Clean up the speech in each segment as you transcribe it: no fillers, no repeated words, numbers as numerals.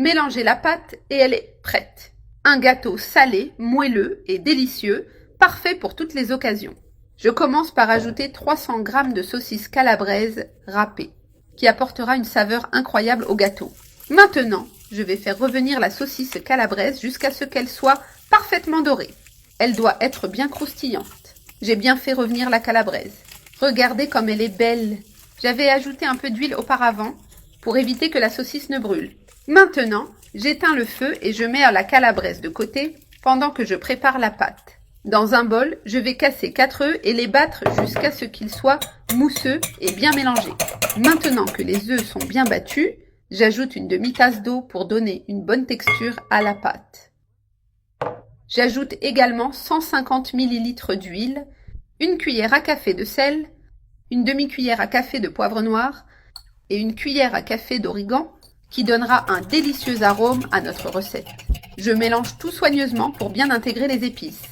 Mélangez la pâte et elle est prête. Un gâteau salé, moelleux et délicieux, parfait pour toutes les occasions. Je commence par ajouter 300 g de saucisse calabraise râpée, qui apportera une saveur incroyable au gâteau. Maintenant, je vais faire revenir la saucisse calabraise jusqu'à ce qu'elle soit parfaitement dorée. Elle doit être bien croustillante. J'ai bien fait revenir la calabraise. Regardez comme elle est belle. J'avais ajouté un peu d'huile auparavant pour éviter que la saucisse ne brûle. Maintenant, j'éteins le feu et je mets la calabraise de côté pendant que je prépare la pâte. Dans un bol, je vais casser 4 œufs et les battre jusqu'à ce qu'ils soient mousseux et bien mélangés. Maintenant que les œufs sont bien battus, j'ajoute une demi-tasse d'eau pour donner une bonne texture à la pâte. J'ajoute également 150 ml d'huile, une cuillère à café de sel, une demi-cuillère à café de poivre noir et une cuillère à café d'origan qui donnera un délicieux arôme à notre recette. Je mélange tout soigneusement pour bien intégrer les épices.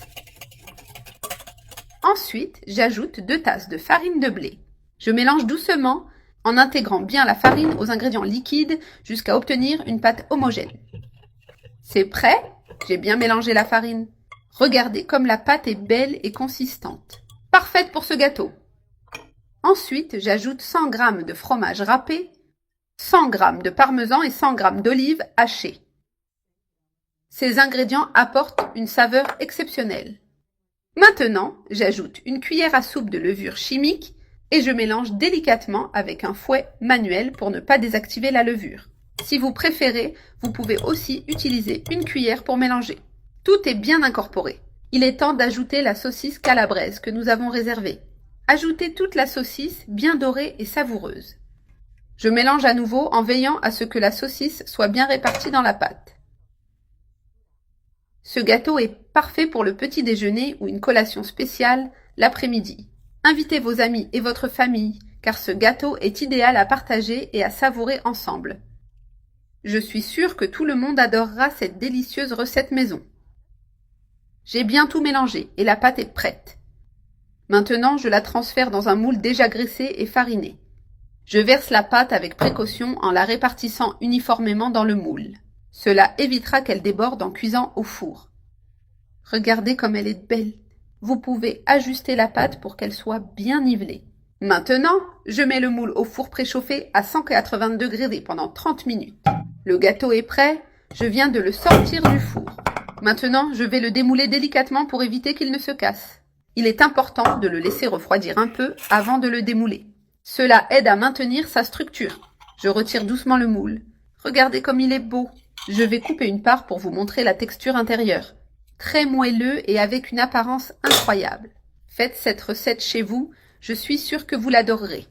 Ensuite, j'ajoute 2 tasses de farine de blé. Je mélange doucement en intégrant bien la farine aux ingrédients liquides jusqu'à obtenir une pâte homogène. C'est prêt? J'ai bien mélangé la farine. Regardez comme la pâte est belle et consistante. Parfaite pour ce gâteau. Ensuite, j'ajoute 100 g de fromage râpé, 100 g de parmesan et 100 g d'olives hachées. Ces ingrédients apportent une saveur exceptionnelle. Maintenant, j'ajoute une cuillère à soupe de levure chimique et je mélange délicatement avec un fouet manuel pour ne pas désactiver la levure. Si vous préférez, vous pouvez aussi utiliser une cuillère pour mélanger. Tout est bien incorporé. Il est temps d'ajouter la saucisse calabraise que nous avons réservée. Ajoutez toute la saucisse bien dorée et savoureuse. Je mélange à nouveau en veillant à ce que la saucisse soit bien répartie dans la pâte. Ce gâteau est parfait pour le petit déjeuner ou une collation spéciale l'après-midi. Invitez vos amis et votre famille, car ce gâteau est idéal à partager et à savourer ensemble. Je suis sûre que tout le monde adorera cette délicieuse recette maison. J'ai bien tout mélangé et la pâte est prête. Maintenant, je la transfère dans un moule déjà graissé et fariné. Je verse la pâte avec précaution en la répartissant uniformément dans le moule. Cela évitera qu'elle déborde en cuisant au four. Regardez comme elle est belle. Vous pouvez ajuster la pâte pour qu'elle soit bien nivelée. Maintenant, je mets le moule au four préchauffé à 180 degrés pendant 30 minutes. Le gâteau est prêt, je viens de le sortir du four. Maintenant, je vais le démouler délicatement pour éviter qu'il ne se casse. Il est important de le laisser refroidir un peu avant de le démouler. Cela aide à maintenir sa structure. Je retire doucement le moule. Regardez comme il est beau. Je vais couper une part pour vous montrer la texture intérieure. Très moelleux et avec une apparence incroyable. Faites cette recette chez vous, je suis sûre que vous l'adorerez.